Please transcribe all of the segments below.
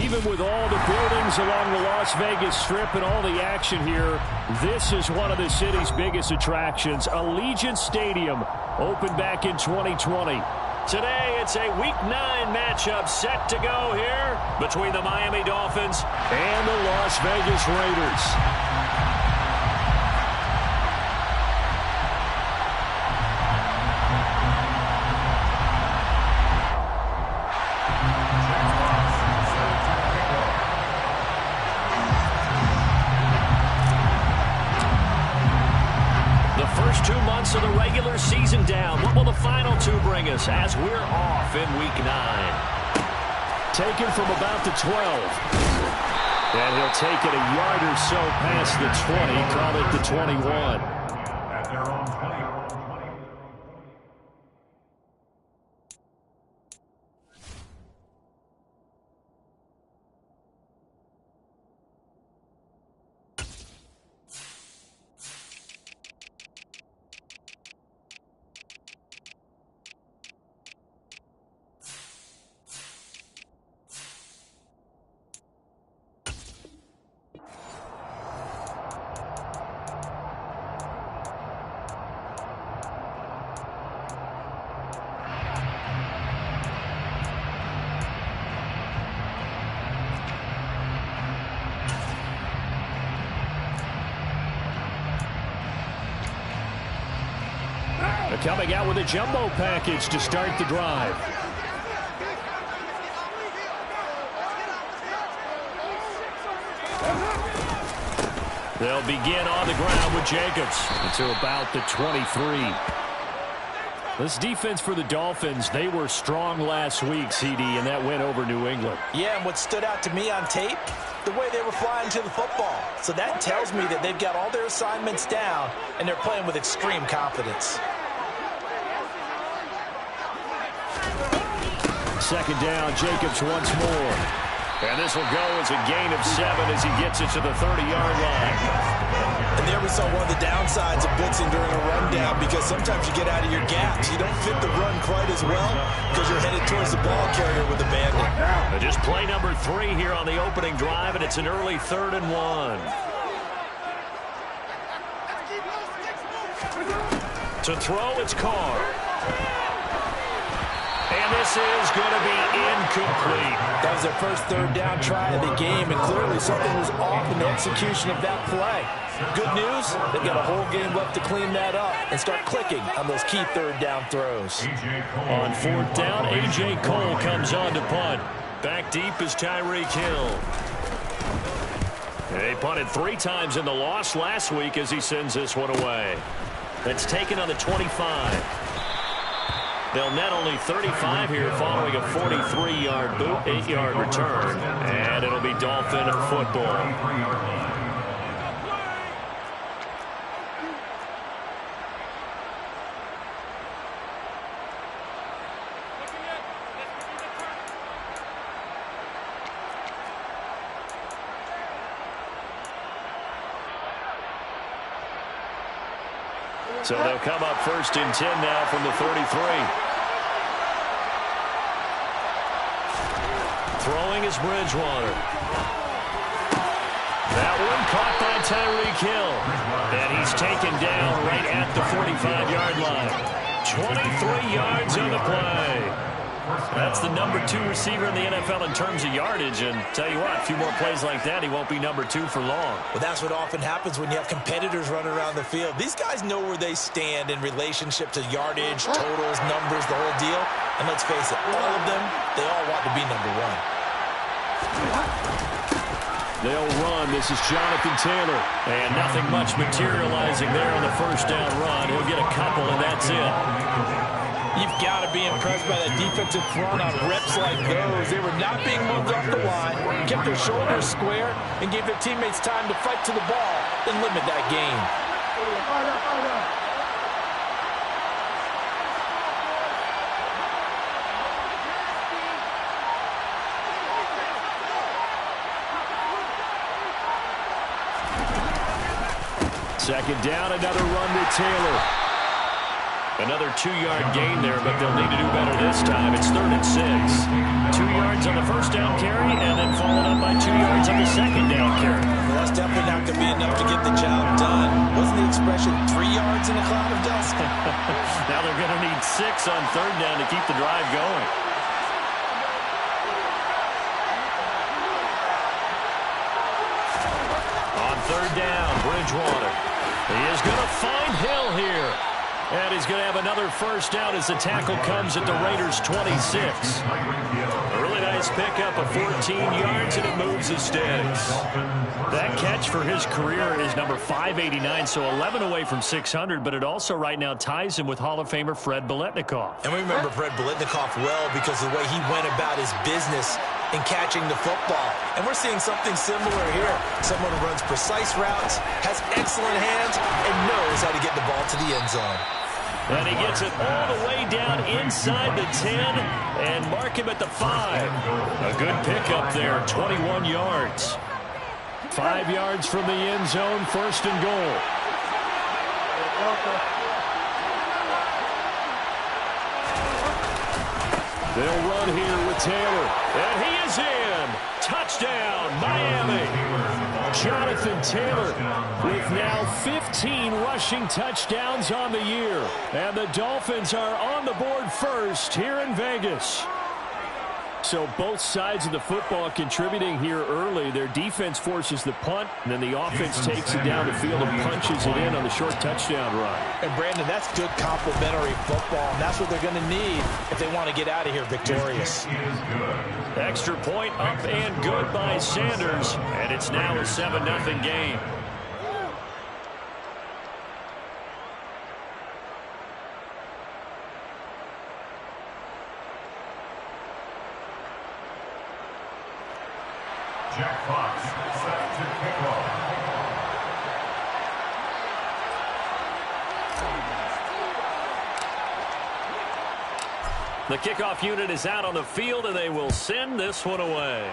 Even with all the buildings along the Las Vegas Strip and all the action here, this is one of the city's biggest attractions. Allegiant Stadium opened back in 2020. Today, it's a Week 9 matchup set to go here between the Miami Dolphins and the Las Vegas Raiders. First 2 months of the regular season down. What will the final 2 bring us as we're off in Week 9? Taken from about the 12. And he'll take it a yard or so past the 20. Call it the 21. At their own 20. Coming out with a jumbo package to start the drive. They'll begin on the ground with Jacobs to about the 23. This defense for the Dolphins, they were strong last week, CD, and that went over New England. Yeah, and what stood out to me on tape, the way they were flying to the football. So that tells me that they've got all their assignments down, and they're playing with extreme confidence. Second down, Jacobs once more. And this will go as a gain of 7 as he gets it to the 30-yard line. And there we saw one of the downsides of blitzing during a rundown, because sometimes you get out of your gaps. You don't fit the run quite as well because you're headed towards the ball carrier with a bandit. Just play number 3 here on the opening drive, and it's an early 3rd and 1. To throw, it's Carr. And this is going to be incomplete. That was their first 3rd down try of the game, and clearly something was off in the execution of that play. Good news, they've got a whole game left to clean that up and start clicking on those key 3rd down throws. On 4th down, A.J. Cole comes on to punt. Back deep is Tyreek Hill. They punted 3 times in the loss last week as he sends this one away. That's taken on the 25. They'll net only 35 here following a 43-yard 8-yard return. And it'll be Dolphin football. So they'll come up 1st and 10 now from the 33. Throwing is Bridgewater. That one caught by Tyreek Hill. And he's taken down right at the 45-yard line. 23 yards on the play. That's the #2 receiver in the NFL in terms of yardage, and tell you what, a few more plays like that, he won't be #2 for long. Well, that's what often happens when you have competitors running around the field. These guys know where they stand in relationship to yardage, totals, numbers, the whole deal. And let's face it, all of them, they all want to be #1. They'll run. This is Jonathan Taylor. And nothing much materializing there on the first down run. He'll get a couple, and that's it. You've got to be impressed by that defensive front on reps like those. They were not being moved off the line, kept their shoulders square, and gave their teammates time to fight to the ball and limit that gain. Second down, another run with Taylor. Another 2-yard gain there, but they'll need to do better this time. It's 3rd and 6. 2 yards on the first down carry, and then followed up by 2 yards on the second down carry. Well, that's definitely not going to be enough to get the job done. Wasn't the expression 3 yards in a cloud of dust? Now they're going to need 6 on 3rd down to keep the drive going. On 3rd down, Bridgewater. He is going to find Hill here. And he's going to have another first down as the tackle comes at the Raiders' 26. A really nice pickup of 14 yards, and it moves the sticks. That catch for his career is number 589, so 11 away from 600, but it also right now ties him with Hall of Famer Fred Biletnikoff. And we remember Fred Biletnikoff well because of the way he went about his business in catching the football. And we're seeing something similar here. Someone who runs precise routes, has excellent hands, and knows how to get the ball to the end zone. And he gets it all the way down inside the 10 and mark him at the 5. A good pickup there, 21 yards. 5 yards from the end zone, 1st and goal. They'll run here with Taylor. And he is in. Touchdown, Miami. Jonathan Taylor with now 15 rushing touchdowns on the year. And the Dolphins are on the board first here in Vegas. So both sides of the football contributing here early. Their defense forces the punt, and then the offense takes it down the field and punches it in on the short touchdown run. And, Brandon, that's good complementary football, and that's what they're going to need if they want to get out of here victorious. Extra point up and good by Sanders, and it's now a 7-0 game. Jack Fox set to kick off. The kickoff unit is out on the field, and they will send this one away.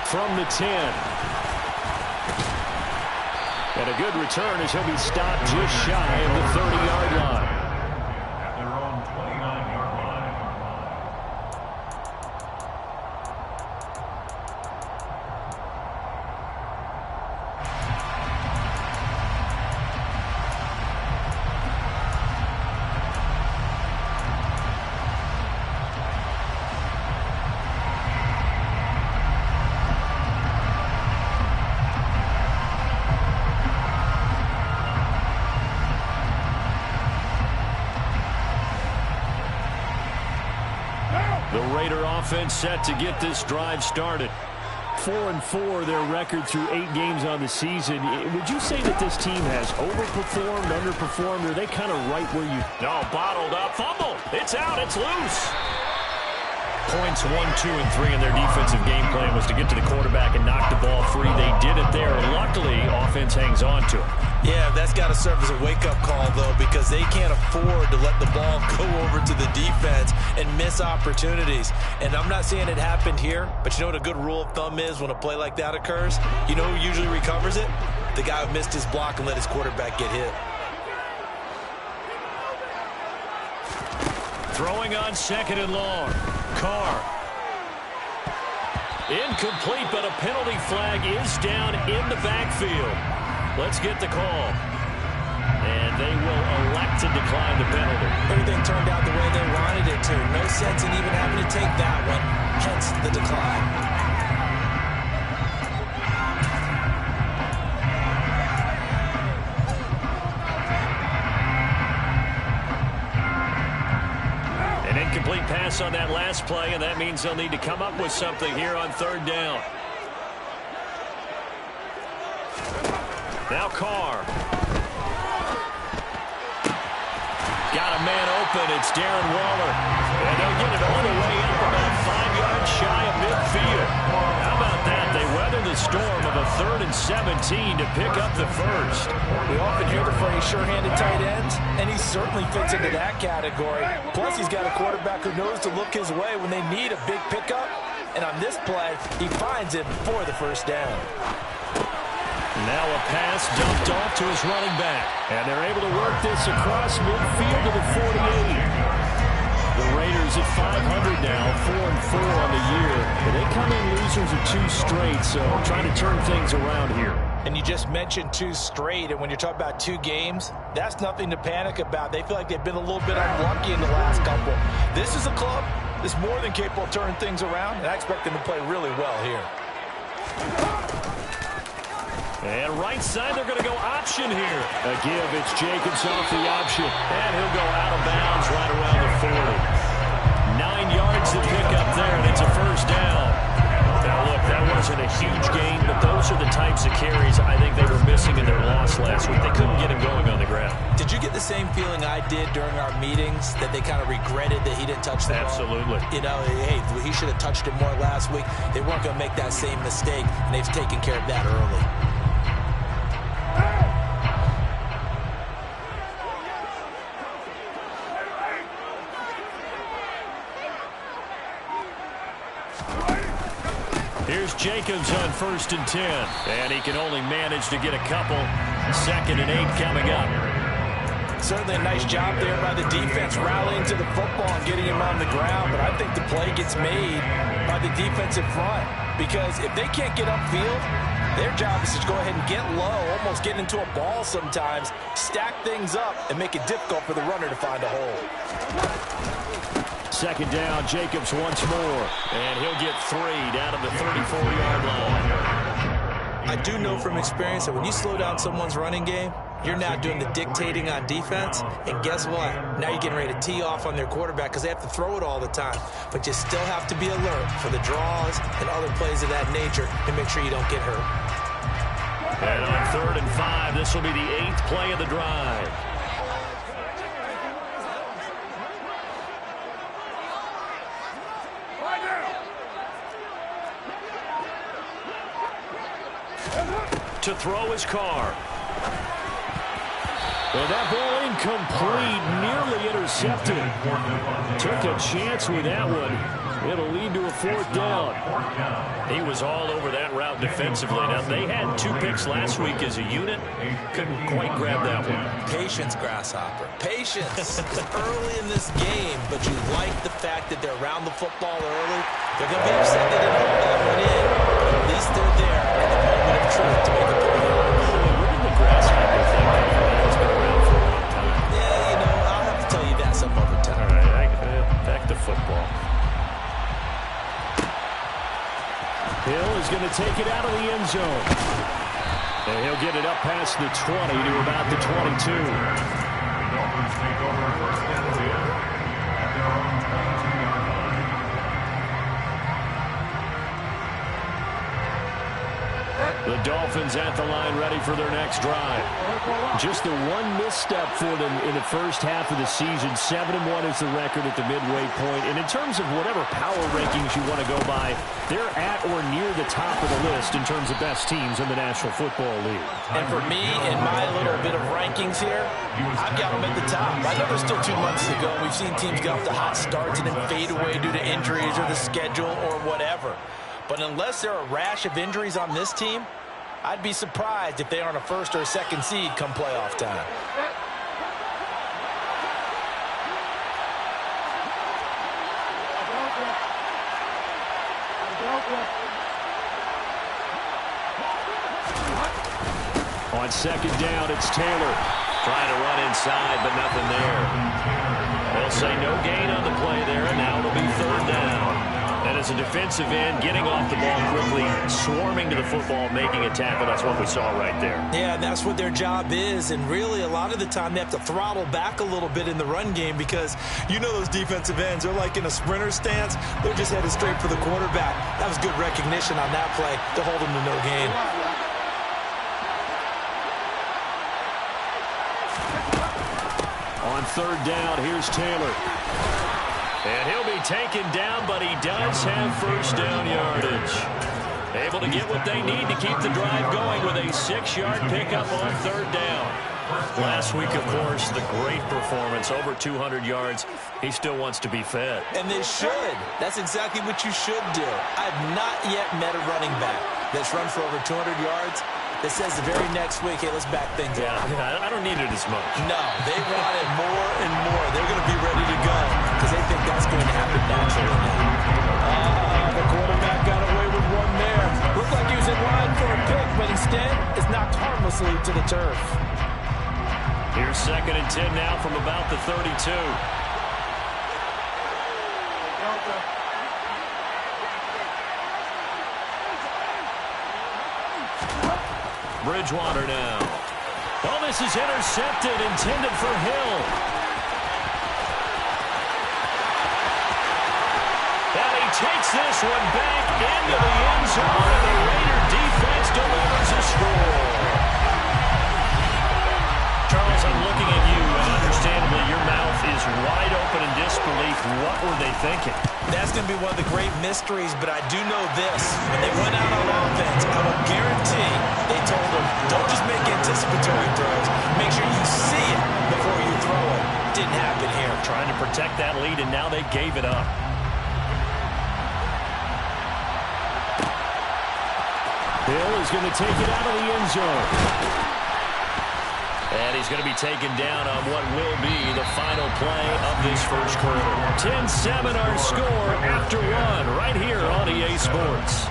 From the 10. And a good return as he'll be stopped just shy of the 30-yard line. At their own 29-yard line. The Raider offense set to get this drive started. 4-4 their record through 8 games on the season. Would you say that this team has overperformed, underperformed, or are they kind of right where you... No, bottled up, fumble. It's out, it's loose. Points 1, 2, and 3 in their defensive game plan was to get to the quarterback and knock the ball free. They did it there. Luckily, offense hangs on to it. Yeah, that's got to serve as a wake-up call, though, because they can't afford to let the ball go over to the defense and miss opportunities. And I'm not saying it happened here, but you know what a good rule of thumb is when a play like that occurs? You know who usually recovers it? The guy who missed his block and let his quarterback get hit. Throwing on 2nd and long. Carr. Incomplete, but a penalty flag is down in the backfield. Let's get the call. And they will elect to decline the penalty. Everything turned out the way they wanted it to. No sense in even having to take that one, hence the decline. Incomplete pass on that last play, and that means they'll need to come up with something here on third down. Now Carr. Got a man open. It's Darren Waller. And they'll get it all the way up about 5 yards shy of midfield. How about that? They weather the storm of a 3rd and 17 to pick up the first. We often hear the phrase sure-handed tight ends, and he certainly fits into that category. Plus, he's got a quarterback who knows to look his way when they need a big pickup. And on this play, he finds it for the first down. Now a pass dumped off to his running back. And they're able to work this across midfield to the 48. The Raiders at 500 now, 4-4 on the year. And they come in losers of 2 straight, so trying to turn things around here. And you just mentioned 2 straight, and when you're talking about 2 games, that's nothing to panic about. They feel like they've been a little bit unlucky in the last couple. This is a club that's more than capable of turning things around, and I expect them to play really well here. And right side, they're going to go option here. A give, it's Jacobs off the option. And he'll go out of bounds right around the 40. 9 yards to pick up there, and it's a first down. Now, look, that wasn't a huge gain, but those are the types of carries I think they were missing in their loss last week. They couldn't get him going on the ground. Did you get the same feeling I did during our meetings, that they kind of regretted that he didn't touch the ball? Absolutely. You know, hey, he should have touched it more last week. They weren't going to make that same mistake, and they've taken care of that early. Here's Jacobs on 1st and 10. And he can only manage to get a couple. 2nd and 8 coming up. Certainly a nice job there by the defense, rallying to the football and getting him on the ground. But I think the play gets made by the defensive front. Because if they can't get upfield, their job is to go ahead and get low, almost get into a ball sometimes, stack things up, and make it difficult for the runner to find a hole. 2nd down, Jacobs once more. And he'll get 3 down to the 34-yard line. I do know from experience that when you slow down someone's running game, you're now doing the dictating on defense. And guess what? Now you're getting ready to tee off on their quarterback because they have to throw it all the time. But you still have to be alert for the draws and other plays of that nature to make sure you don't get hurt. And on 3rd and 5, this will be the 8th play of the drive. To throw his Carr. And that ball incomplete, nearly intercepted. Took a chance with that one. It'll lead to a 4th down. He was all over that route defensively. Now, they had 2 picks last week as a unit. Couldn't quite grab that one. Patience, Grasshopper. Patience. Early in this game, but you like the fact that they're around the football early. They're going to be upset they didn't hold that one in, but at least they're there at the moment of truth to make a play. Where did the Grasshopper think he's been around for a long time? Yeah, you know, I'll have to tell you that some other time. All right, back to football. Hill is going to take it out of the end zone. And he'll get it up past the 20 to about the 22. The Dolphins take over 1st and 10 at their own 22-yard line. The Dolphins at the line ready for their next drive. Just the one misstep for them in the first half of the season. 7-1 is the record at the midway point. And in terms of whatever power rankings you want to go by, they're at or near the top of the list in terms of best teams in the National Football League. And for me, in my little bit of rankings here, I've got them at the top. I know there's still 2 months to go. We've seen teams get off to hot starts and then fade away due to injuries or the schedule or whatever. But unless there are a rash of injuries on this team, I'd be surprised if they aren't a 1st or a 2nd seed come playoff time. On 2nd down, it's Taylor. Trying to run inside, but nothing there. They'll say no gain on the play there, and now it'll be third down. And as a defensive end, getting off the ball quickly, swarming to the football, making a tackle, that's what we saw right there. Yeah, that's what their job is. And really, a lot of the time, they have to throttle back a little bit in the run game because you know those defensive ends, they're like in a sprinter stance. They're just headed straight for the quarterback. That was good recognition on that play to hold them to no gain. On third down, here's Taylor. And he'll be taken down, but he does have first down yardage. Able to get what they need to keep the drive going with a 6-yard pickup on third down. Last week, of course, the great performance, over 200 yards. He still wants to be fed. And they should. That's exactly what you should do. I've not yet met a running back that's run for over 200 yards that says the very next week, hey, let's back things up. Yeah, I don't need it as much. No, they want it more and more. They're going to be ready to go because they think that's going to happen naturally now. The quarterback got away with one there. Looked like he was in line for a pick, but instead it's knocked harmlessly to the turf. Here's 2nd and 10 now from about the 32. Bridgewater now. Oh, this is intercepted, intended for Hill. And he takes this one back into the end zone, and the Raider defense delivers a score. Charles, I'm looking at you, and understandably your mouth is wide open in disbelief. What were they thinking? That's going to be one of the great mysteries, but I do know this. When they went out on offense, I will guarantee they told them, don't just make anticipatory throws. Make sure you see it before you throw it. Didn't happen here. Trying to protect that lead, and now they gave it up. Hill is going to take it out of the end zone. And he's going to be taken down on what will be the final play of this first quarter. 10-7 our score after one right here on EA Sports.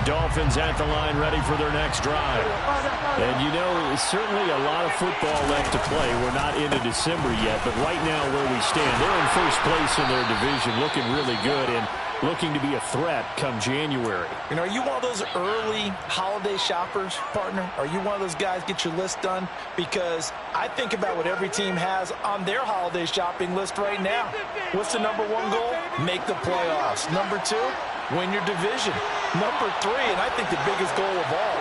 Dolphins at the line ready for their next drive. And you know, certainly a lot of football left to play. We're not into December yet, but right now where we stand, they're in first place in their division, looking really good and looking to be a threat come January. You know, are you one of those early holiday shoppers, partner? Are you one of those guys get your list done? Because I think about what every team has on their holiday shopping list right now. What's the #1 goal? Make the playoffs. #2, win your division. #3, and I think the biggest goal of all,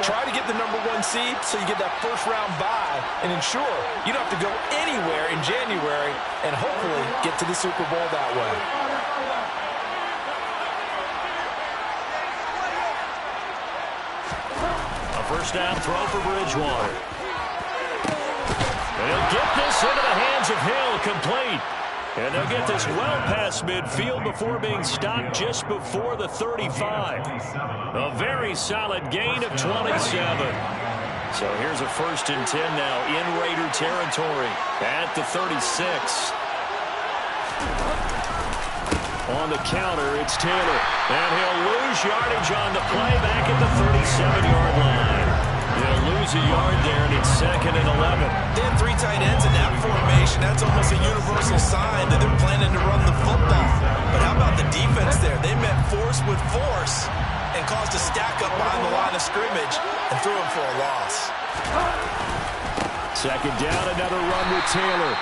try to get the #1 seed so you get that first-round bye and ensure you don't have to go anywhere in January and hopefully get to the Super Bowl that way. A first down throw for Bridgewater. And he'll get this into the hands of Hill, complete. And they'll get this well past midfield before being stopped just before the 35. A very solid gain of 27. So here's a 1st and 10 now in Raider territory at the 36. On the counter, it's Taylor. And he'll lose yardage on the play back at the 37-yard line. They'll lose a yard there, and it's 2nd and 11. They have 3 tight ends in that formation. That's almost a universal sign that they're planning to run the football. But how about the defense there? They met force with force and caused a stack up behind the line of scrimmage and threw him for a loss. 2nd down, another run with Taylor.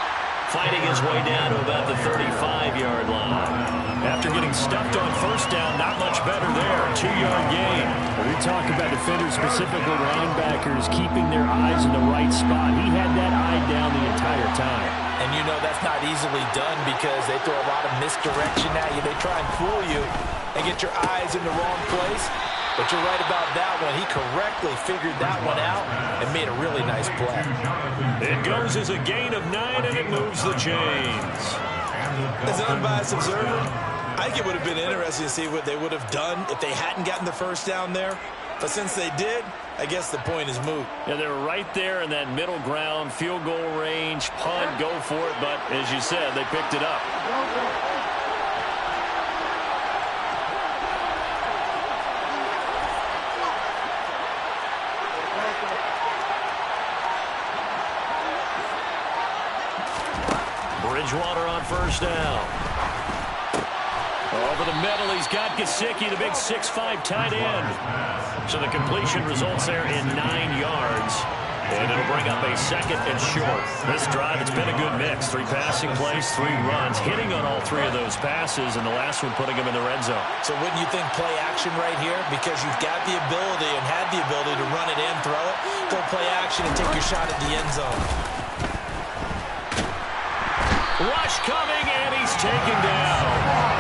Fighting his way down to about the 35-yard line. After getting stuffed on first down, not much better there. 2-yard gain. When we talk about defenders, specifically linebackers, keeping their eyes in the right spot. He had that eye down the entire time. And you know that's not easily done because they throw a lot of misdirection at you. They try and fool you and get your eyes in the wrong place. But you're right about that one. He correctly figured that one out and made a really nice play. It goes as a gain of 9, and it moves the chains. As an unbiased observer, I think it would have been interesting to see what they would have done if they hadn't gotten the first down there. But since they did, I guess the point is moot. Yeah, they were right there in that middle ground, field goal range, punt, go for it. But as you said, they picked it up. Bridgewater on first down. Over the middle, he's got Gesicki, the big 6'5" tight end. So the completion results there in 9 yards. And it'll bring up a second and short. This drive, it's been a good mix. 3 passing plays, 3 runs, hitting on all 3 of those passes, and the last one putting him in the red zone. So wouldn't you think play action right here? Because you've got the ability and had the ability to run it in, throw it, go play action, and take your shot at the end zone. Rush coming, and he's taken down.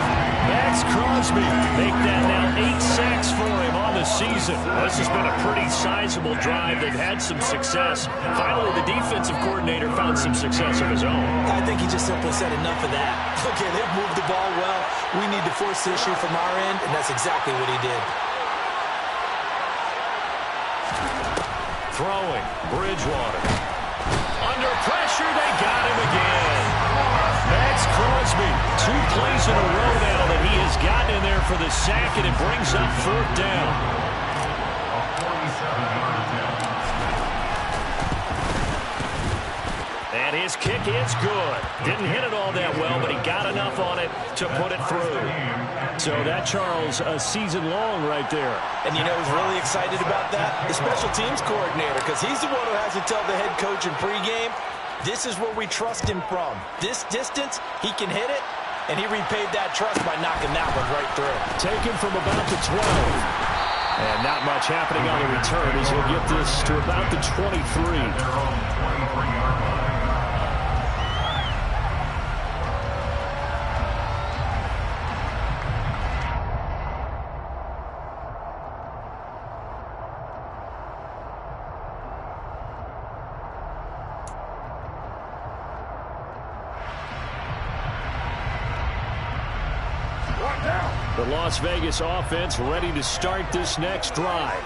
Max Crosby make that now 8 sacks for him on the season. This has been a pretty sizable drive. They've had some success. Finally, the defensive coordinator found some success of his own. I think he just simply said enough of that. Okay, they've moved the ball well. We need to force the issue from our end, and that's exactly what he did. Throwing, Bridgewater. Under pressure, they got him again. Max Crosby, 2 plays in a row now that he has gotten in there for the sack, and it brings up 4th down. And his kick is good. Didn't hit it all that well, but he got enough on it to put it through. So that, Charles, a season long right there. And you know who's really excited about that? The special teams coordinator, because he's the one who has to tell the head coach in pregame, this is where we trust him from. This distance, he can hit it, and he repaid that trust by knocking that one right through. Taken from about the 12. And not much happening on the return as he'll get this to about the 23. The Las Vegas offense ready to start this next drive.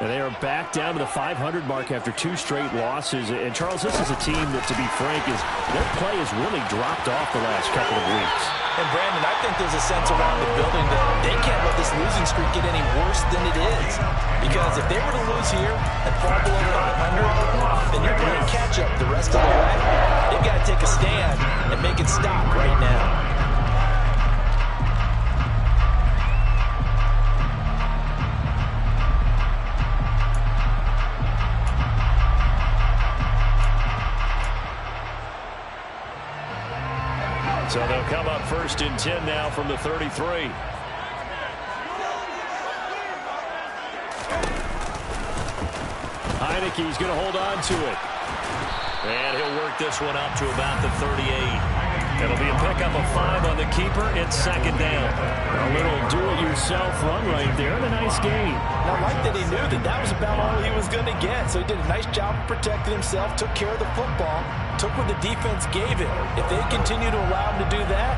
And they are back down to the 500 mark after 2 straight losses. And, Charles, this is a team that, to be frank, their play has really dropped off the last couple of weeks. And, Brandon, I think there's a sense around the building that they can't let this losing streak get any worse than it is. Because if they were to lose here and fall below 500, then you're playing catch-up the rest of the way. They've got to take a stand and make it stop right now. So they'll come up 1st and 10 now from the 33. Heineke's going to hold on to it. And he'll work this one up to about the 38. It'll be a pickup of 5 on the keeper. It's 2nd down. A little do-it-yourself run right there and a nice gain. Now, I like that he knew that that was about all he was going to get. So he did a nice job of protecting himself, took care of the football, took what the defense gave him. If they continue to allow him to do that,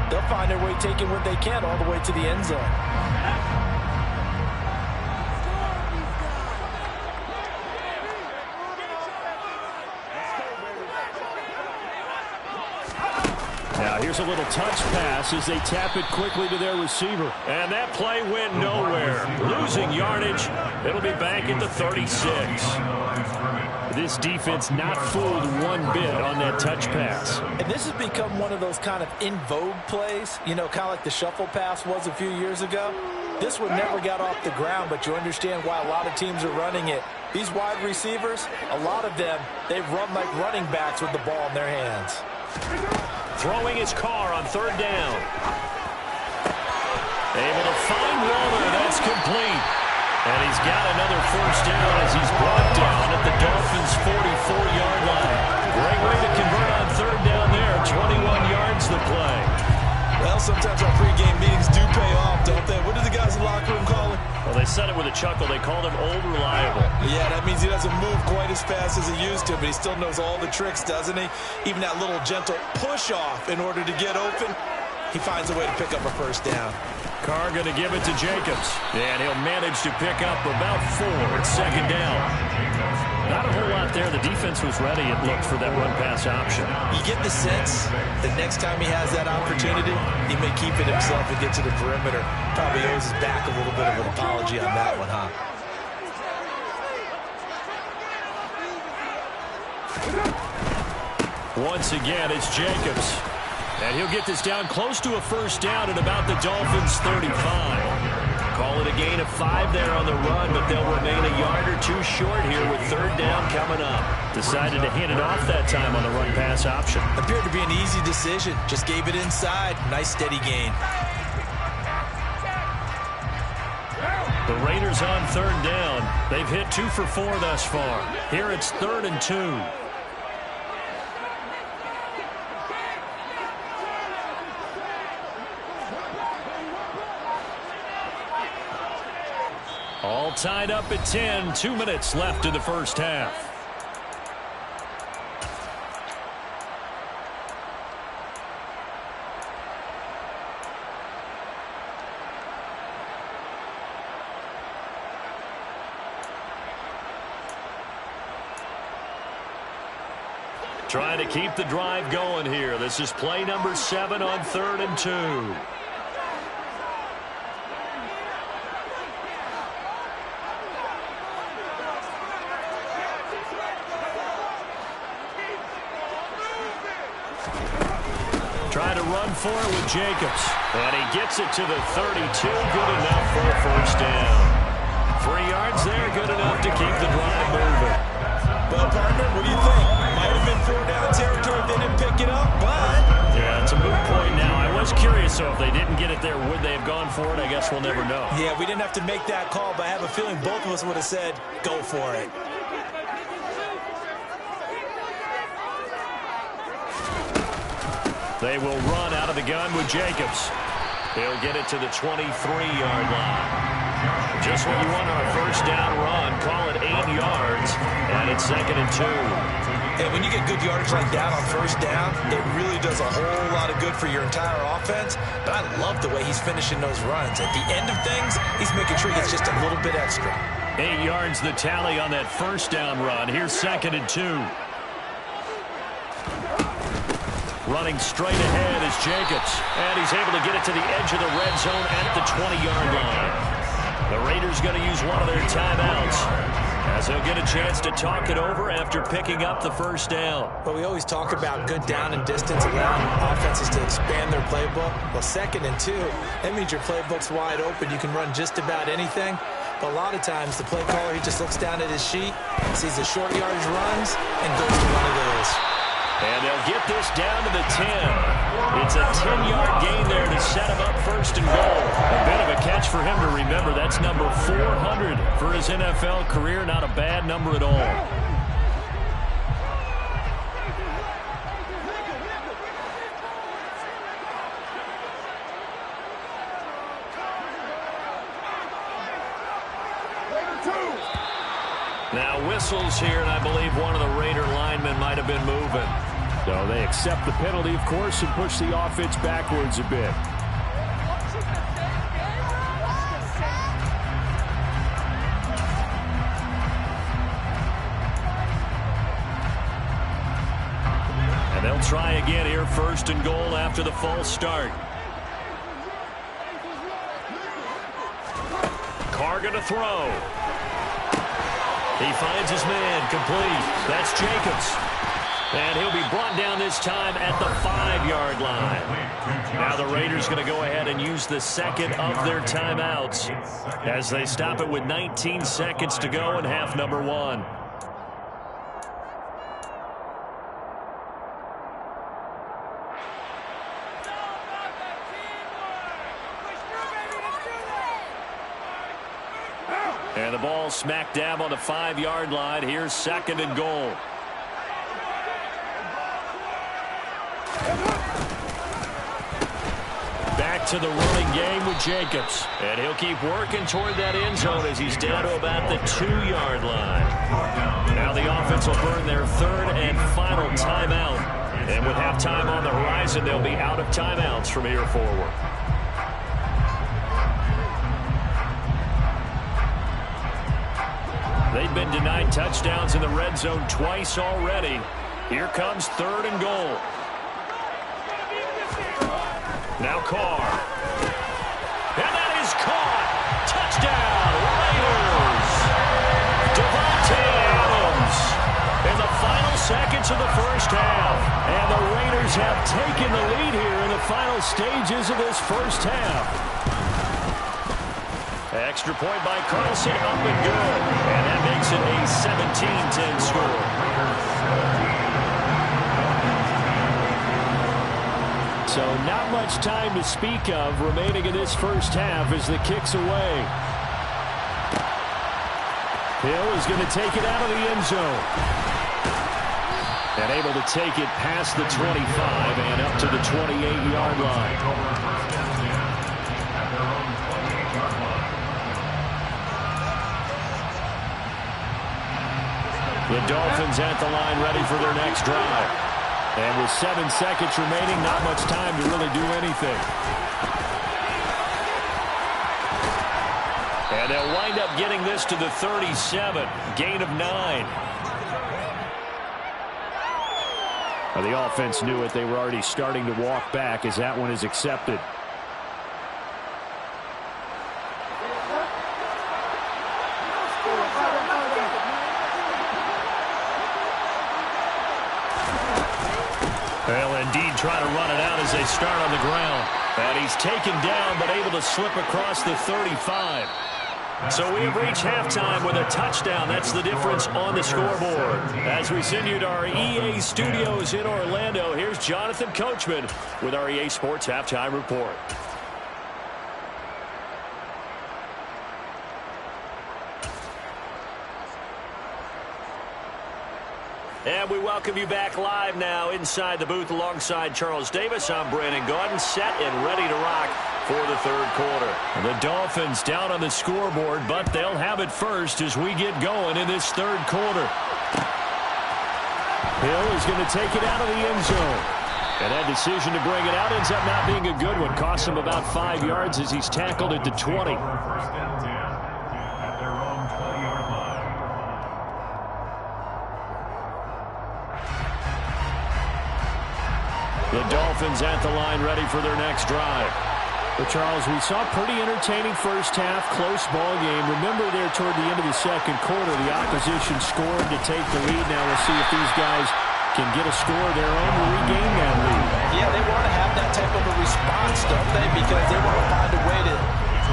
they'll find their way taking what they can all the way to the end zone. Now here's a little touch pass as they tap it quickly to their receiver. And that play went nowhere. Losing yardage. It'll be back at the 36. This defense not fooled one bit on that touch pass. And this has become one of those kind of in vogue plays, you know, kind of like the shuffle pass was a few years ago. This one never got off the ground, but you understand why a lot of teams are running it. These wide receivers, a lot of them, they run like running backs with the ball in their hands. Throwing his car on 3rd down. Able to find Waller. That's complete. And he's got another 1st down as he's brought down at the Dolphins' 44-yard line. Great way to convert on 3rd down there. 21 yards the play. Well, sometimes our pregame meetings do pay off, don't they? What do the guys in the locker room call it? Well, they said it with a chuckle. They called him old reliable. Yeah, that means he doesn't move quite as fast as he used to, but he still knows all the tricks, doesn't he? Even that little gentle push-off in order to get open. he finds a way to pick up a first down. Carr going to give it to Jacobs. And he'll manage to pick up about 4. It's second down. Not a whole lot there. The defense was ready, it looked, for that run-pass option. You get the sense that next time he has that opportunity, he may keep it himself and get to the perimeter. Probably owes his back a little bit of an apology on that one, huh? Once again, it's Jacobs. And he'll get this down close to a first down at about the Dolphins' 35. Call it a gain of 5 there on the run, but they'll remain a yard or 2 short here with third down coming up. Decided to hand it off that time on the run-pass option. Appeared to be an easy decision. Just gave it inside. Nice steady gain. The Raiders on third down. They've hit 2 for 4 thus far. Here it's 3rd and 2. All tied up at 10. 2 minutes left in the first half. Trying to keep the drive going here. This is play number 7 on 3rd and 2. Trying to run for it with Jacobs. And he gets it to the 32. Good enough for a first down. 3 yards there. Good enough to keep the drive moving. Well, partner, what do you think? Might have been 4-down territory if they didn't pick it up, but... Yeah, it's a moot point now. I was curious, so if they didn't get it there, would they have gone for it? I guess we'll never know. Yeah, we didn't have to make that call, but I have a feeling both of us would have said, go for it. They will run out of the gun with Jacobs. He'll get it to the 23-yard line. Just what you want on a first down run. Call it 8 yards, and it's 2nd and 2. And when you get good yardage like that on first down, it really does a whole lot of good for your entire offense. But I love the way he's finishing those runs. At the end of things, he's making sure he gets just a little bit extra. 8 yards the tally on that first down run. Here's 2nd and 2. Running straight ahead is Jacobs. And he's able to get it to the edge of the red zone at the 20-yard line. The Raiders going to use one of their timeouts as they'll get a chance to talk it over after picking up the first down. But we always talk about good down and distance, allowing offenses to expand their playbook. Well, 2nd and 2, that means your playbook's wide open. You can run just about anything. But a lot of times, the play caller, he just looks down at his sheet, sees the short yardage runs, and goes to one of those. And they'll get this down to the 10. It's a 10-yard gain there to set him up 1st and goal. A bit of a catch for him to remember. That's number 400 for his NFL career. Not a bad number at all. Now whistles here, and I believe one of the Raider linemen might have been moving. So they accept the penalty, of course, and push the offense backwards a bit. And they'll try again here, 1st and goal after the false start. Carr going to throw. He finds his man, complete. That's Jacobs. And he'll be brought down this time at the 5-yard line. Now the Raiders going to go ahead and use the 2nd of their timeouts as they stop it with 19 seconds to go in half number 1. And the ball smack dab on the 5-yard line. Here's 2nd and goal. Back to the running game with Jacobs. And he'll keep working toward that end zone as he's down to about the 2-yard line. Now the offense will burn their 3rd and final timeout And with halftime on the horizon, they'll be out of timeouts from here forward. They've been denied touchdowns in the red zone twice already. Here comes 3rd and goal. Now Carr. And that is caught. Touchdown, Raiders. Devontae Adams in the final seconds of the first half. And the Raiders have taken the lead here in the final stages of this first half. Extra point by Carlson, up and good. And that makes it a 17-10 score. So not much time to speak of remaining in this first half as the kick's away. Hill is going to take it out of the end zone. And able to take it past the 25 and up to the 28-yard line. The Dolphins at the line ready for their next drive. And with 7 seconds remaining, not much time to really do anything. And they'll wind up getting this to the 37. Gain of 9. Now, the offense knew it. They were already starting to walk back as that one is accepted. Well, indeed, trying to run it out as they start on the ground. And he's taken down, but able to slip across the 35. So we have reached halftime with a touchdown. That's the difference on the scoreboard. As we send you to our EA studios in Orlando, here's Jonathan Coachman with our EA Sports Halftime Report. And we welcome you back live now inside the booth alongside Charles Davis. I'm Brandon Gaudin, set and ready to rock for the third quarter. The Dolphins down on the scoreboard, but they'll have it first as we get going in this third quarter. Hill is going to take it out of the end zone. And that decision to bring it out ends up not being a good one. Costs him about 5 yards as he's tackled at the 20. The Dolphins at the line ready for their next drive. But Charles, we saw a pretty entertaining first half, close ball game. Remember there toward the end of the second quarter, the opposition scored to take the lead. Now we'll see if these guys can get a score of their own to regain that lead. Yeah, they want to have that type of a response, don't they? Because they want to find a way to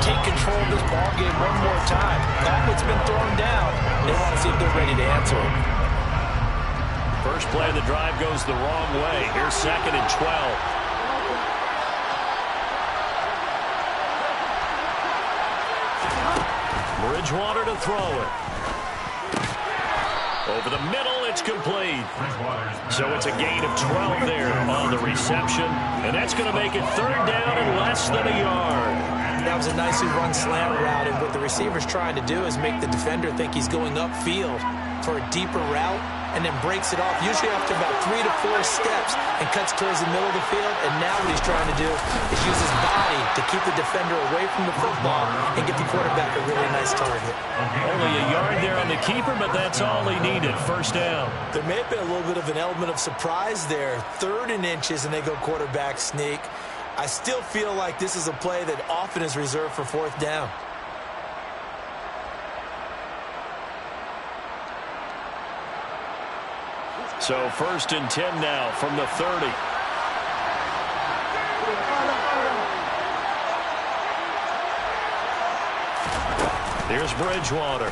take control of this ball game one more time. Gauntlet's been thrown down. They want to see if they're ready to answer it. First play of the drive goes the wrong way. Here's 2nd and 12. Bridgewater to throw it. Over the middle, it's complete. So it's a gain of 12 there on the reception. And that's going to make it 3rd down and less than a yard. That was a nicely run slant route, and what the receiver's trying to do is make the defender think he's going upfield for a deeper route, and then breaks it off, usually after about 3 to 4 steps, and cuts towards the middle of the field. And now what he's trying to do is use his body to keep the defender away from the football and get the quarterback a really nice target. Only a yard there on the keeper, but that's all he needed. First down. There may have been a little bit of an element of surprise there. 3rd and inches, and they go quarterback sneak. I still feel like this is a play that often is reserved for 4th down. So 1st and 10 now from the 30. Here's Bridgewater.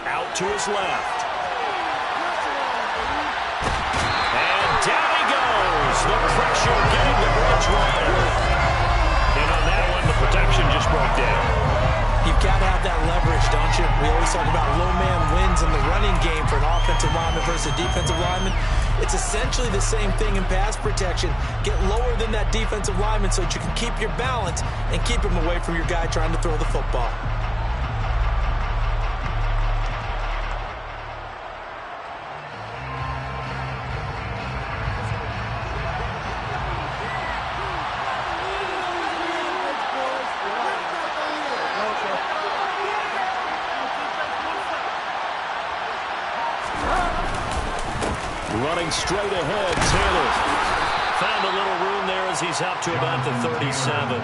Out to his left. And down he goes. The pressure getting to Bridgewater. And on that one, the protection just broke down. You've got to have that leverage, don't you? We always talk about low man wins in the running game for an offensive lineman versus a defensive lineman. It's essentially the same thing in pass protection. Get lower than that defensive lineman so that you can keep your balance and keep him away from your guy trying to throw the football. Running straight ahead, Taylor. Found a little room there as he's up to about the 37.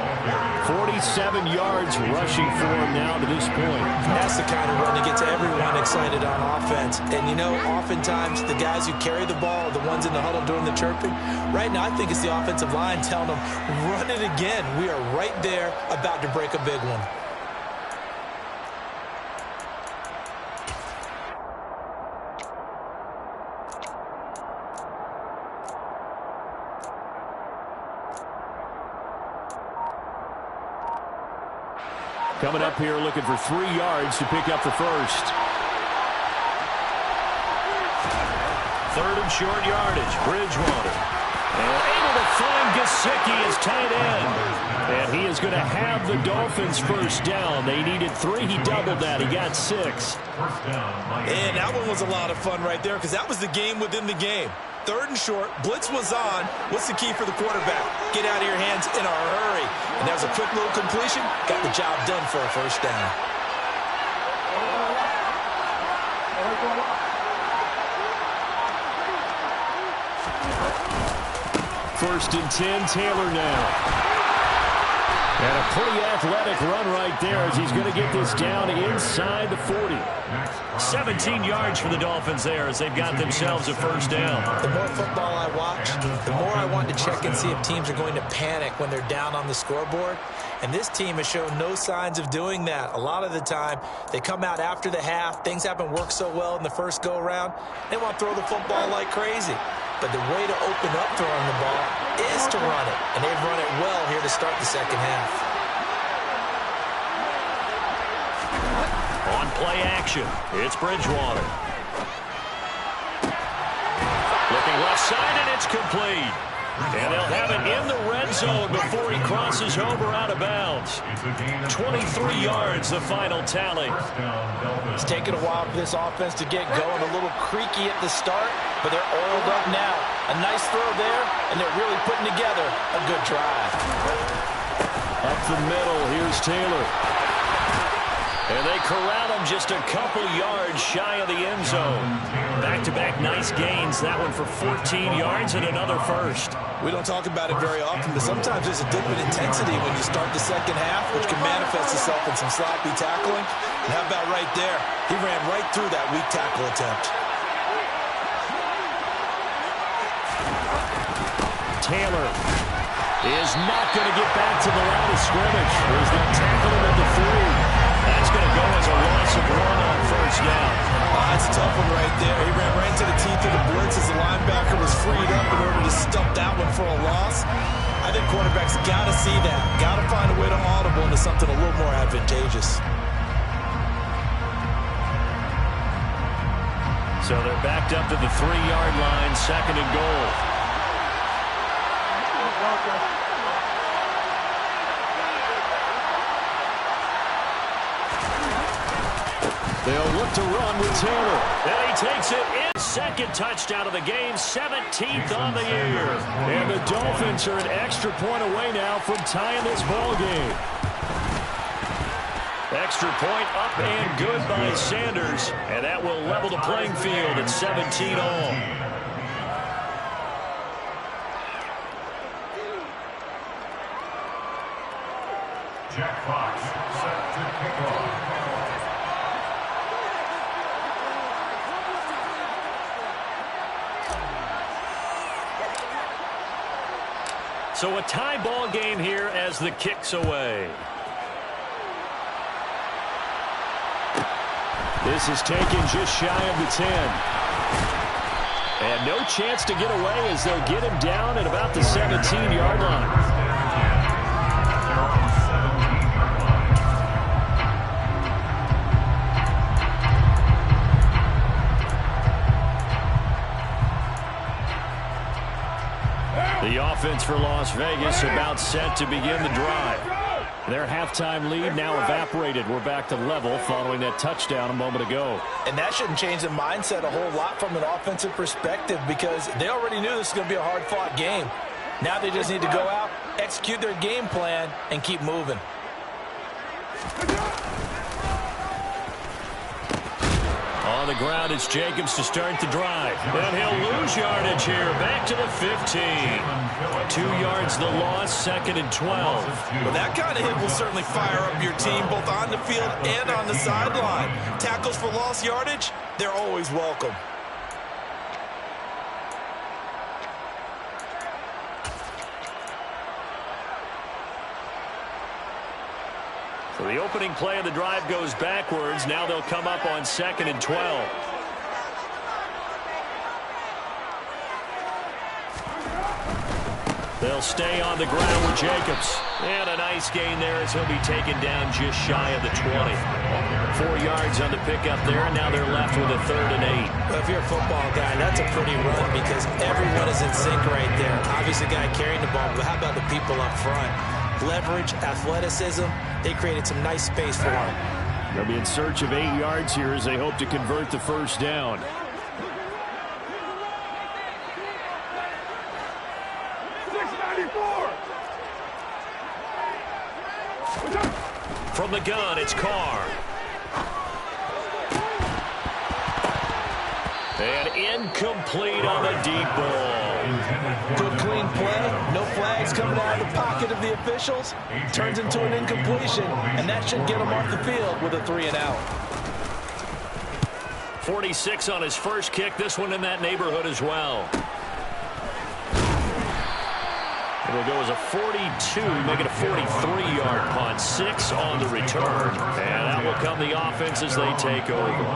47 yards rushing for him now to this point. That's the kind of run that gets everyone excited on offense. And, you know, oftentimes the guys who carry the ball are the ones in the huddle doing the chirping. Right now, I think it's the offensive line telling them, run it again. We are right there about to break a big one. Coming up here looking for 3 yards to pick up the first. Third and short yardage. Bridgewater. And able to find Gesicki as tight end. And he is going to have the Dolphins first down. They needed 3. He doubled that. He got 6. And that one was a lot of fun right there because that was the game within the game. Third and short, blitz was on. What's the key for the quarterback? Get out of your hands in a hurry. And that was a quick little completion. Got the job done for a first down. First and 10, Taylor now. And a pretty athletic run right there as he's going to get this down inside the 40. 17 yards for the Dolphins there as they've got themselves a first down. The more football I watch, the more I want to check and see if teams are going to panic when they're down on the scoreboard. And this team has shown no signs of doing that. A lot of the time, they come out after the half. Things haven't worked so well in the first go-around. They want to throw the football like crazy. But the way to open up throwing the ball is to run it. And they've run it well here to start the second half. On play action, it's Bridgewater. Looking left side, and it's complete. And they'll have it in the red zone before he crosses over out of bounds. 23 yards, the final tally. It's taken a while for this offense to get going. A little creaky at the start, but they're oiled up now. A nice throw there, and they're really putting together a good drive. Up the middle, here's Taylor. And they corral him just a couple yards shy of the end zone. Back-to-back nice gains. That one for 14 yards and another first. We don't talk about it very often, but sometimes there's a dip in intensity when you start the second half, which can manifest itself in some sloppy tackling. And how about right there? He ran right through that weak tackle attempt. Taylor is not going to get back to the line of scrimmage. There's no tackle him at the 3. That's going to go as a loss of 1 on first down. That's a tough one right there. He ran right into the teeth of the blitz as the linebacker was freed up in order to stuff that one for a loss. I think quarterbacks got to see that. Got to find a way to audible into something a little more advantageous. So they're backed up to the 3-yard line, second and goal. They'll look to run with Taylor. And he takes it in. Second touchdown of the game, 17th on the year. And the Dolphins are an extra point away now from tying this ball game. Extra point up and good by Sanders. And that will level the playing field at 17 all. Jack Fox set to kick off. So a tie ball game here as the kick's away. This is taken just shy of the 10. And no chance to get away as they'll get him down at about the 17-yard line. The offense for Las Vegas about set to begin the drive. Their halftime lead now evaporated. We're back to level following that touchdown a moment ago. And that shouldn't change the mindset a whole lot from an offensive perspective because they already knew this was going to be a hard-fought game. Now they just need to go out, execute their game plan, and keep moving. On the ground. It's Jacobs to start the drive. And he'll lose yardage here. Back to the 15. 2 yards the loss, 2nd and 12. Well, that kind of hit will certainly fire up your team, both on the field and on the sideline. Tackles for lost yardage, they're always welcome. So the opening play of the drive goes backwards. Now they'll come up on 2nd and 12. They'll stay on the ground with Jacobs. And a nice gain there as he'll be taken down just shy of the 20. 4 yards on the pickup there, and now they're left with a 3rd and 8. Well, if you're a football guy, that's a pretty run because everyone is in sync right there. Obviously, the guy carrying the ball, but how about the people up front? Leverage, athleticism, they created some nice space for him. They'll be in search of 8 yards here as they hope to convert the first down. From the gun, it's Carr. And incomplete on the deep ball. Good clean play. No flags coming out of the pocket of the officials. Turns into an incompletion, and that should get him off the field with a 3 and out. 46 on his first kick. This one in that neighborhood as well. It'll go as a 42, make it a 43-yard punt. 6 on the return. And that will come the offense as they take over.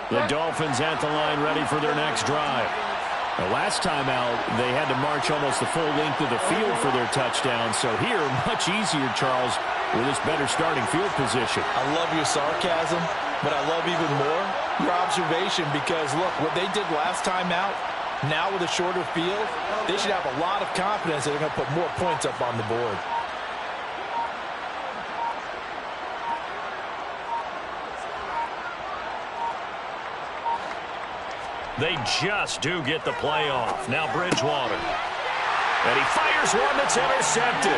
The Dolphins at the line ready for their next drive. The last time out, they had to march almost the full length of the field for their touchdown. So here, much easier, Charles, with this better starting field position. I love your sarcasm, but I love even more your observation because, look, what they did last time out, now with a shorter field, they should have a lot of confidence that they're going to put more points up on the board. They just do get the play off. Now Bridgewater. And he fires one that's intercepted.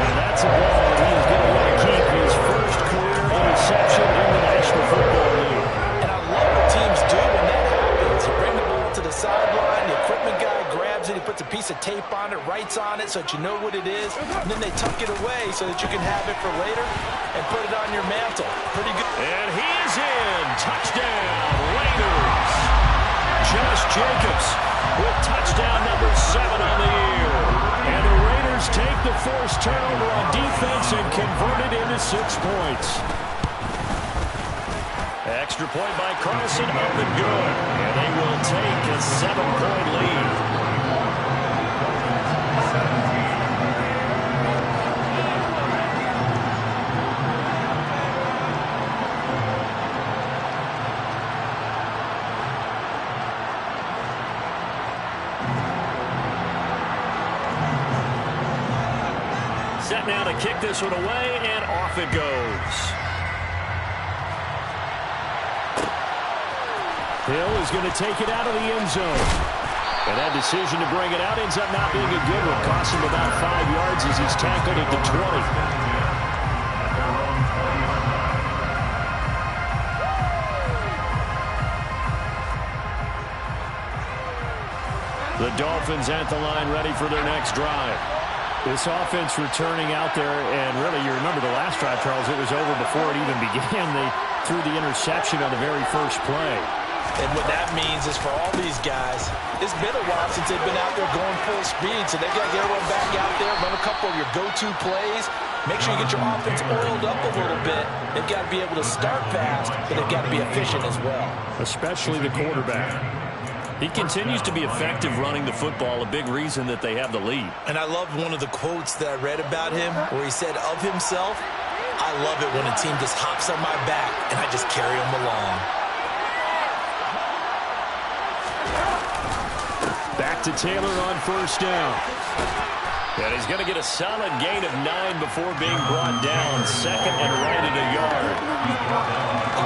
And that's a ball that he's going to want to keep his first career interception in the National Football League. And I love what teams do when that happens. You bring the ball to the sideline, the equipment guy grabs it, he puts a piece of tape on it, writes on it so that you know what it is, and then they tuck it away so that you can have it for later and put it on your mantle. Pretty good. And he is in. Touchdown, Raiders. Josh Jacobs with touchdown number 7 on the year. And the Raiders take the forced turnover on defense and convert it into 6 points. Extra point by Carlson, up and good. And they will take a 7-point lead. Set now to kick this one away, and off it goes. Hill is going to take it out of the end zone. And that decision to bring it out ends up not being a good one. Costs him about 5 yards as he's tackled at the 20. The Dolphins at the line ready for their next drive. This offense returning out there, and really, you remember the last drive, Charles, it was over before it even began. They threw the interception on the very first play. And what that means is for all these guys, it's been a while since they've been out there going full speed, so they've got to get everyone back out there, run a couple of your go-to plays, make sure you get your offense oiled up a little bit. They've got to be able to start fast, but they've got to be efficient as well. Especially the quarterback. He continues to be effective running the football, a big reason that they have the lead. And I loved one of the quotes that I read about him where he said of himself, I love it when a team just hops on my back and I just carry them along. Back to Taylor on first down. And he's going to get a solid gain of 9 before being brought down. Second and right at a yard.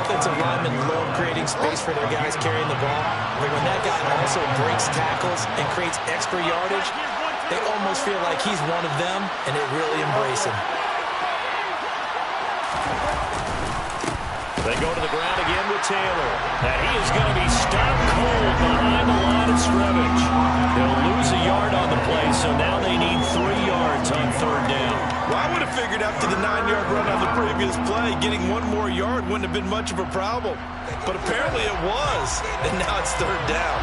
Offensive linemen love creating space for their guys carrying the ball. But when that guy also breaks tackles and creates extra yardage, they almost feel like he's one of them, and they really embrace him. They go to the ground again with Taylor. And he is going to be stopped cold behind the line of scrimmage. They'll lose a yard on the play, so now they need 3 yards on third down. Well, I would have figured after the 9-yard run on the previous play, getting 1 more yard wouldn't have been much of a problem. But apparently it was, and now it's third down.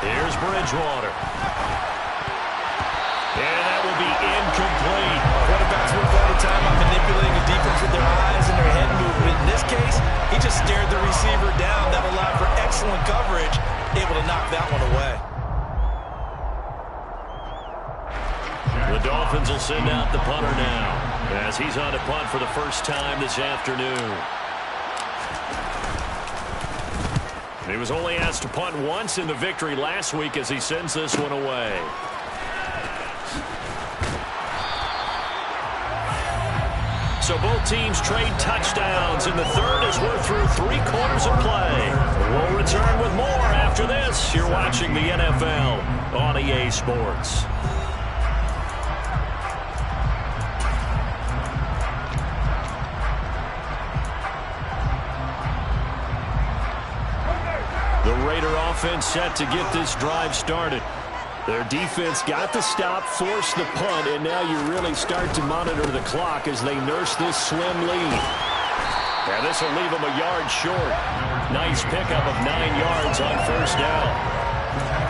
Here's Bridgewater. And that will be incomplete. Quarterbacks work all the time on manipulating the defense with their eyes and their head movement. In this case, he just stared the receiver down. That allowed for excellent coverage, able to knock that one away. The Dolphins will send out the punter now, as he's on to punt for the first time this afternoon. He was only asked to punt once in the victory last week as he sends this one away. So both teams trade touchdowns in the third as we're through 3 quarters of play. We'll return with more after this. You're watching the NFL on EA Sports. The Raider offense set to get this drive started. Their defense got the stop, forced the punt, and now you really start to monitor the clock as they nurse this slim lead. And this will leave them a yard short. Nice pickup of 9 yards on first down.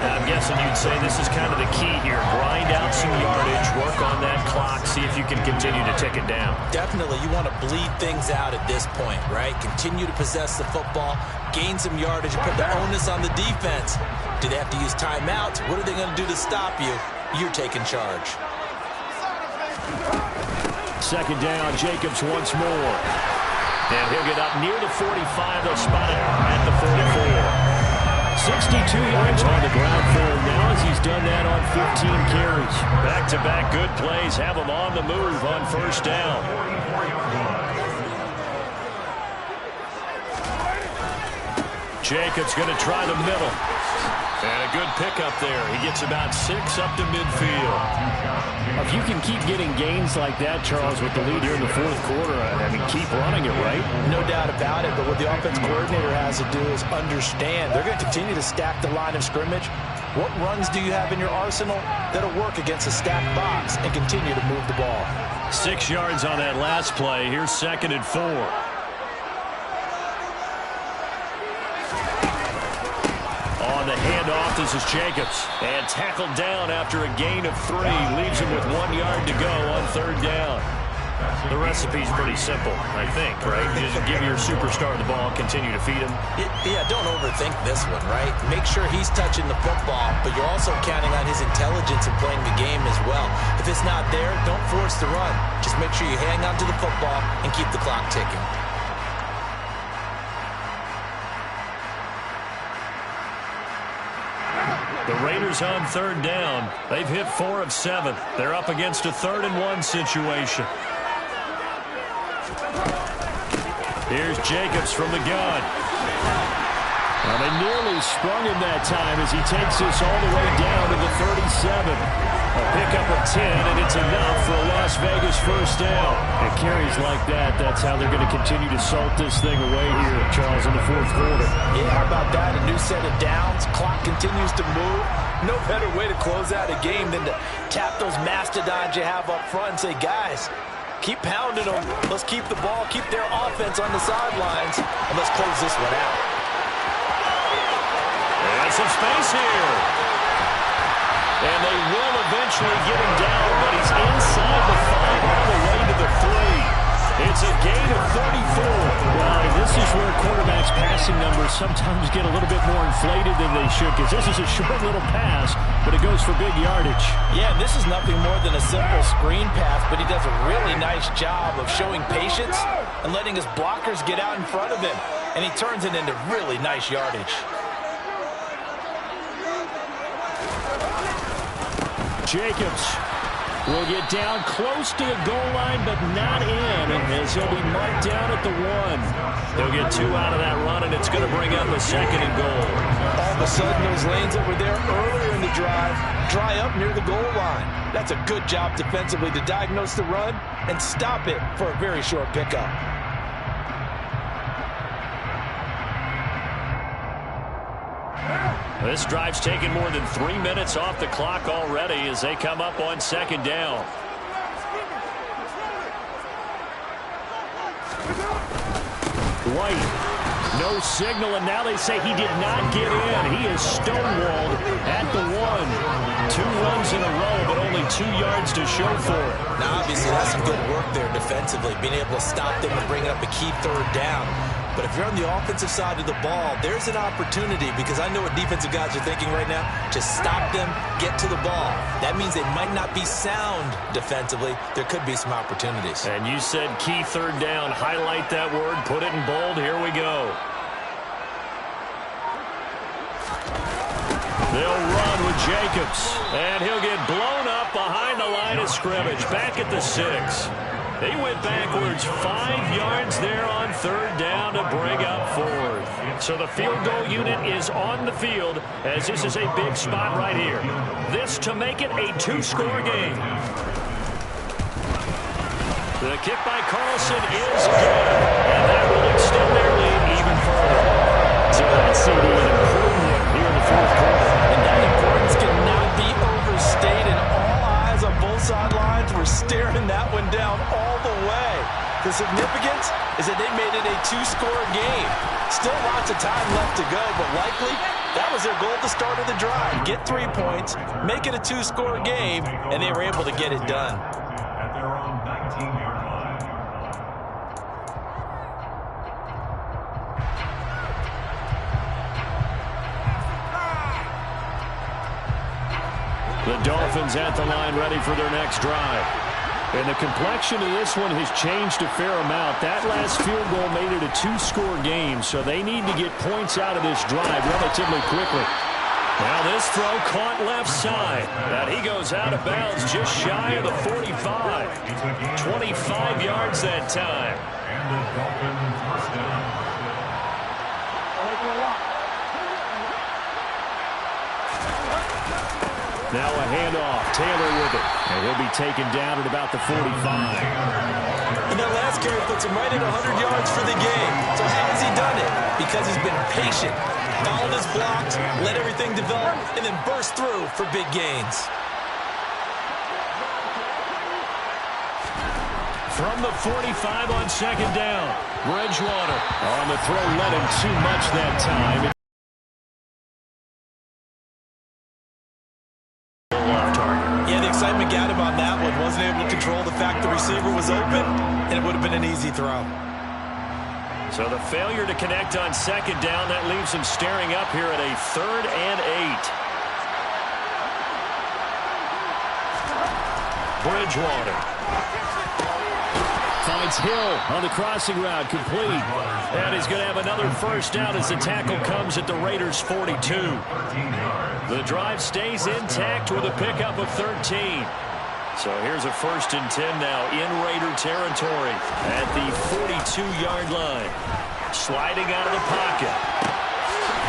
I'm guessing you'd say this is kind of the key here. Grind out some yardage, work on that clock, see if you can continue to tick it down. Definitely, you want to bleed things out at this point, right? Continue to possess the football, gain some yardage, and put the onus on the defense. Do they have to use timeouts? What are they going to do to stop you? You're taking charge. Second down, Jacobs once more. And he'll get up near the 45. They'll spot it at the 44. 62 yards on the ground for him now as he's done that on 15 carries. Back-to-back good plays have him on the move on first down. Jacobs going to try the middle. And a good pickup there. He gets about 6 up to midfield. If you can keep getting gains like that, Charles, with the lead here in the fourth quarter, I mean, keep running it, right? No doubt about it, but what the offense coordinator has to do is understand they're going to continue to stack the line of scrimmage. What runs do you have in your arsenal that'll work against a stacked box and continue to move the ball? 6 yards on that last play. Here's 2nd and 4. On the handoff, this is Jacobs. And tackled down after a gain of 3. Leaves him with 1 yard to go on third down. The recipe's pretty simple, I think, right? You just give your superstar the ball, continue to feed him. Yeah, don't overthink this one, right? Make sure he's touching the football, but you're also counting on his intelligence in playing the game as well. If it's not there, don't force the run. Just make sure you hang on to the football and keep the clock ticking. The Raiders on third down. They've hit 4 of 7. They're up against a 3rd and 1 situation. Here's Jacobs from the gun. Well, they nearly sprung him that time as he takes this all the way down to the 37. A pickup of 10, and it's enough for a Las Vegas first down. It carries like that. That's how they're going to continue to salt this thing away here, Charles, in the fourth quarter. Yeah, how about that? A new set of downs. Clock continues to move. No better way to close out a game than to tap those mastodons you have up front and say, guys, keep pounding them. Let's keep the ball, keep their offense on the sidelines, and let's close this one out. And some space here. And they will eventually get him down, but he's inside the 5 all the way to the 3. It's a gain of 34. Well, this is where quarterbacks' passing numbers sometimes get a little bit more inflated than they should, because this is a short little pass, but it goes for big yardage. Yeah, this is nothing more than a simple screen pass, but he does a really nice job of showing patience and letting his blockers get out in front of him. and he turns it into really nice yardage. Jacobs will get down close to the goal line, but not in, as he'll be marked down at the 1. They'll get 2 out of that run, and it's going to bring up a 2nd and goal. All of a sudden, those lanes that were there earlier in the drive dry up near the goal line. That's a good job defensively to diagnose the run and stop it for a very short pickup. This drive's taken more than 3 minutes off the clock already as they come up on 2nd down. White, no signal, and now they say he did not get in. He is stonewalled at the 1. 2 runs in a row, but only 2 yards to show for it. Now, obviously, that's some good work there defensively, being able to stop them and bring up a key 3rd down. But if you're on the offensive side of the ball, there's an opportunity, because I know what defensive guys are thinking right now. Just stop them, get to the ball. That means they might not be sound defensively. There could be some opportunities. And you said key 3rd down. Highlight that word. Put it in bold. Here we go. They'll run with Jacobs. And he'll get blown up behind the line of scrimmage. Back at the 6. They went backwards 5 yards there on 3rd down to bring up 4th. So the field goal unit is on the field as this is a big spot right here. This to make it a 2-score game. The kick by Carlson is good, and that will extend their lead even further. So that's an important one here in the 4th quarter. And that importance cannot be overstated. All eyes on both sidelines were staring that one down all the way. The significance is that they made it a 2-score game. Still lots of time left to go, but likely that was their goal at the start of the drive. Get 3 points, make it a 2-score game, and they were able to get it done. At their own 19-yard line. The Dolphins at the line ready for their next drive. And the complexion of this one has changed a fair amount. That last field goal made it a 2-score game, so they need to get points out of this drive relatively quickly. Now this throw caught left side. And he goes out of bounds just shy of the 45. 25 yards that time. And the Dolphins first down. Now a handoff. Taylor with it. And he'll be taken down at about the 45. And that last carry puts him right at 100 yards for the game. So how has he done it? Because he's been patient. Fouled his blocks, let everything develop, and then burst through for big gains. From the 45 on 2nd down. Bridgewater on the throw, led him too much that time. Yeah, the excitement got him on that one. Wasn't able to control the fact the receiver was open, and it would have been an easy throw. So the failure to connect on 2nd down, that leaves him staring up here at a 3rd and 8. Bridgewater finds Hill on the crossing route, complete. And he's going to have another first down as the tackle comes at the Raiders' 42. The drive stays intact with a pickup of 13. So here's a 1st and 10 now in Raider territory at the 42-yard line. Sliding out of the pocket.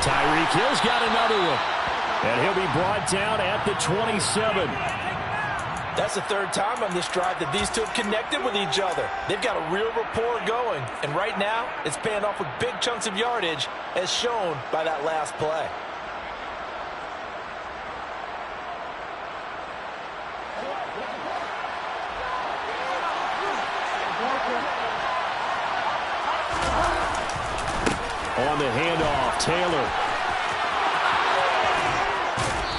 Tyreek Hill's got another one. And he'll be brought down at the 27. That's the 3rd time on this drive that these two have connected with each other. They've got a real rapport going. And right now, it's paying off with big chunks of yardage, as shown by that last play. On the handoff, Taylor.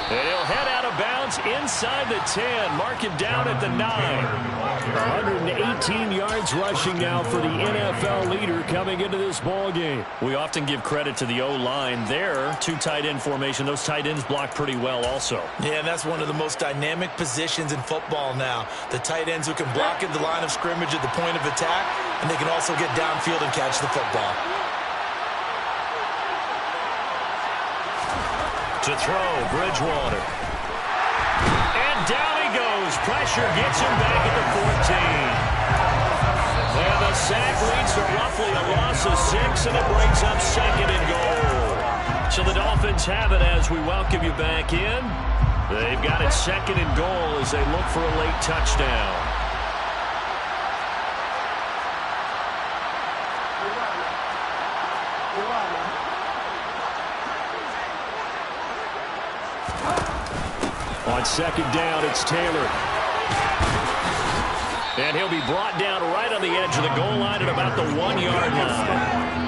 And he'll head out of bounds inside the 10. Mark him down at the 9. 118 yards rushing now for the NFL leader coming into this ball game. We often give credit to the O-line there. 2 tight end formation. Those tight ends block pretty well also. Yeah, and that's one of the most dynamic positions in football now. The tight ends who can block at the line of scrimmage at the point of attack, and they can also get downfield and catch the football. To throw, Bridgewater. And down he goes. Pressure gets him back at the 14. And the sack leads to roughly a loss of 6, and it brings up 2nd and goal. So the Dolphins have it as we welcome you back in. They've got it 2nd and goal as they look for a late touchdown. On 2nd down, it's Taylor. And he'll be brought down right on the edge of the goal line at about the 1-yard line.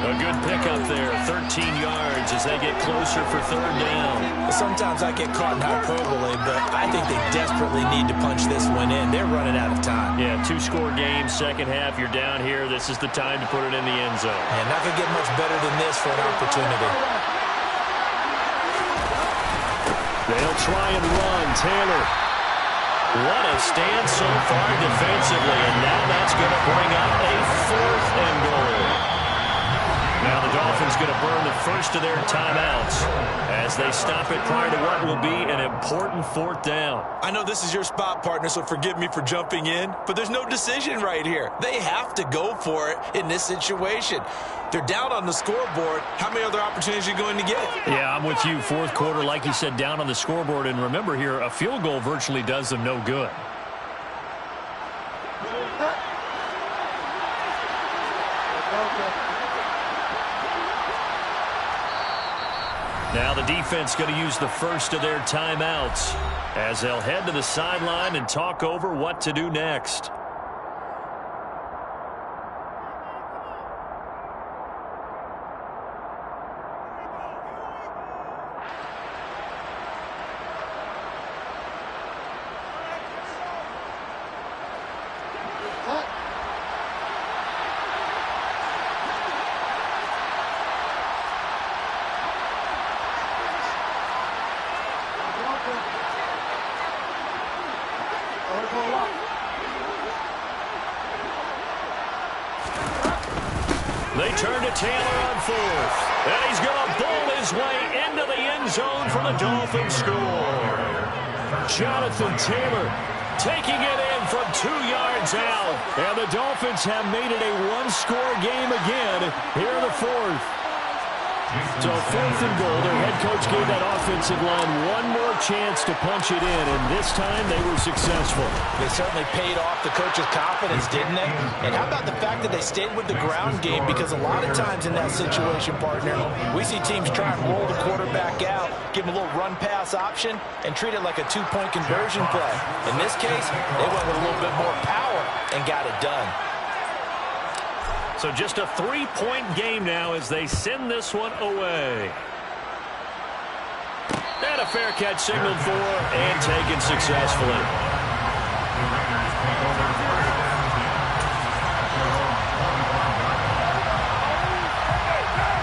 A good pickup there, 13 yards as they get closer for 3rd down. Sometimes I get caught in hyperbole, but I think they desperately need to punch this one in. They're running out of time. Yeah, 2-score game, second half, you're down here. This is the time to put it in the end zone. And not going to get much better than this for an opportunity. They'll try and run. Taylor. What a stand so far defensively, and now that's going to bring up a 4th and goal. Now the Dolphins going to burn the first of their timeouts as they stop it prior to what will be an important 4th down. I know this is your spot, partner, so forgive me for jumping in, but there's no decision right here. They have to go for it in this situation. They're down on the scoreboard. How many other opportunities are you going to get? Yeah, I'm with you. 4th quarter, like you said, down on the scoreboard. And remember here, a field goal virtually does them no good. Now the defense going to use the first of their timeouts as they'll head to the sideline and talk over what to do next. They turn to Taylor on 4th. And he's going to bowl his way into the end zone for the Dolphins score. Jonathan Taylor taking it in from 2 yards out. And the Dolphins have made it a 1-score game again here in the 4th. So 4th and goal, their head coach gave that offensive line one more chance to punch it in, and this time they were successful. They certainly paid off the coach's confidence, didn't they? And how about the fact that they stayed with the ground game? Because a lot of times in that situation, partner, we see teams try and roll the quarterback out, give him a little run-pass option, and treat it like a 2-point conversion play. In this case, they went with a little bit more power and got it done. So just a 3-point game now as they send this one away. And a fair catch signaled for and taken successfully.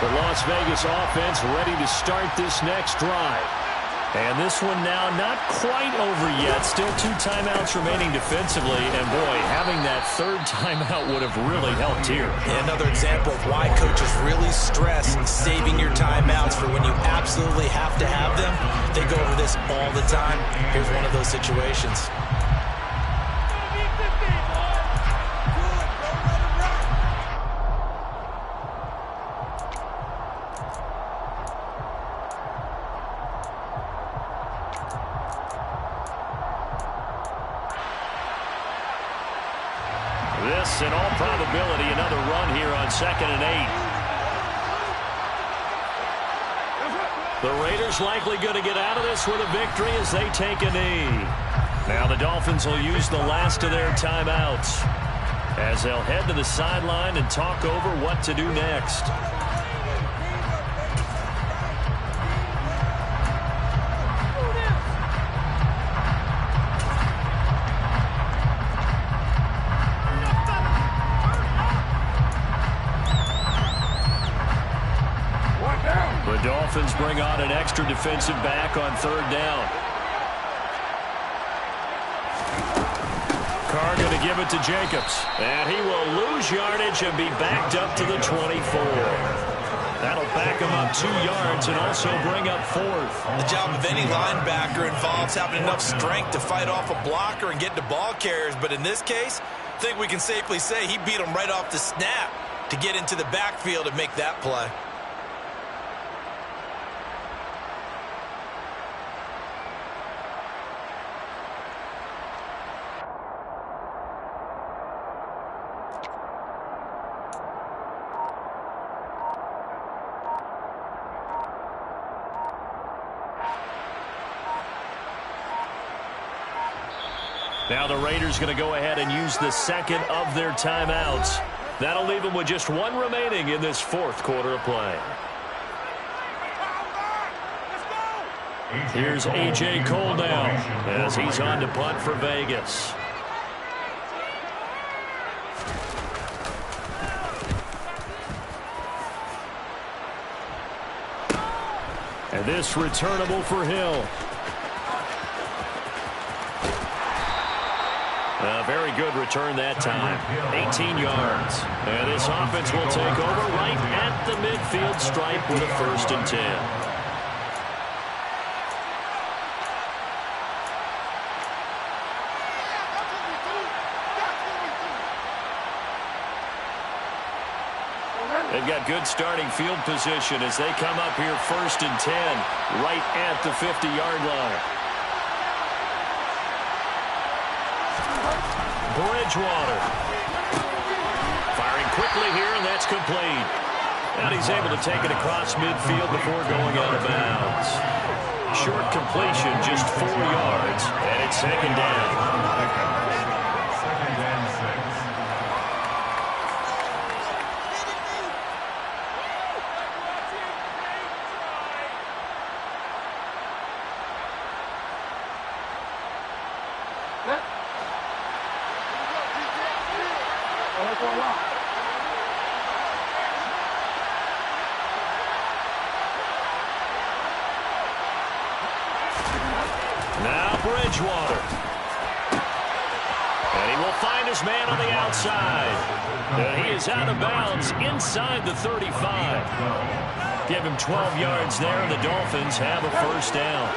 The Las Vegas offense ready to start this next drive. And this one now not quite over yet. Still 2 timeouts remaining defensively. And, boy, having that 3rd timeout would have really helped here. And another example of why coaches really stress saving your timeouts for when you absolutely have to have them. They go over this all the time. Here's one of those situations. This, in all probability, another run here on 2nd and 8. The Raiders likely going to get out of this with a victory as they take a knee. Now the Dolphins will use the last of their timeouts as they'll head to the sideline and talk over what to do next. The Dolphins bring on an extra defensive back on 3rd down. Carr going to give it to Jacobs. And he will lose yardage and be backed up to the 24. That'll back him up 2 yards and also bring up 4th. The job of any linebacker involves having enough strength to fight off a blocker and get to ball carriers. But in this case, I think we can safely say he beat him right off the snap to get into the backfield and make that play. Now the Raiders going to go ahead and use the second of their timeouts. That'll leave them with just 1 remaining in this 4th quarter of play. Here's A.J. Cole now as he's on to punt for Vegas. And this returnable for Hill. A very good return that time. 18 yards. And this offense will take over right at the midfield stripe with a 1st and 10. They've got good starting field position as they come up here 1st and 10 right at the 50-yard line. Bridgewater. Firing quickly here, and that's complete. And he's able to take it across midfield before going out of bounds. Short completion, just 4 yards, and it's 2nd down. 2nd and 6. Now Bridgewater. And he will find his man on the outside. And he is out of bounds inside the 35. Give him 12 yards there, and the Dolphins have a 1st down.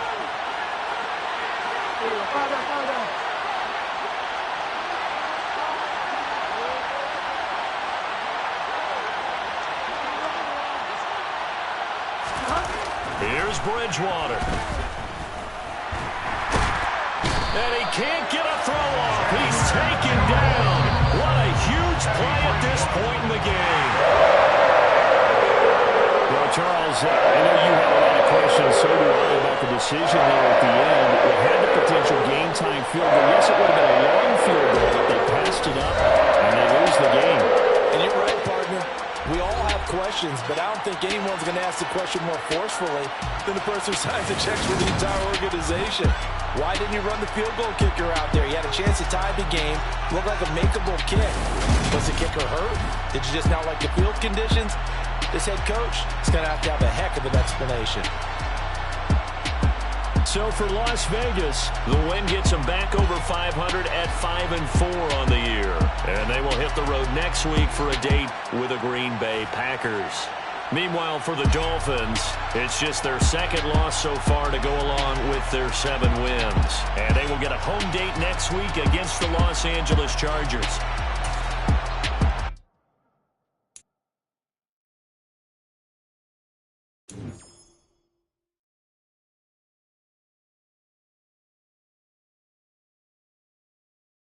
Here's Bridgewater. And he can't get a throw off. He's taken down. What a huge play at this point in the game. Well, Charles, I know you have a lot of questions, so do I, about the decision there at the end. It had the potential game-time field goal. Yes, it would have been a long field goal, but they passed it up, and they lose the game. And you're right, partner. We all have questions, but I don't think anyone's going to ask the question more forcefully than the person who signs the checks for the entire organization. Why didn't you run the field goal kicker out there? You had a chance to tie the game. Looked like a makeable kick. Was the kicker hurt? Did you just not like the field conditions? This head coach is going to have a heck of an explanation. So for Las Vegas, the win gets them back over 500 at 5-4 on the year. And they will hit the road next week for a date with the Green Bay Packers. Meanwhile, for the Dolphins, it's just their 2nd loss so far to go along with their 7 wins. And they will get a home date next week against the Los Angeles Chargers.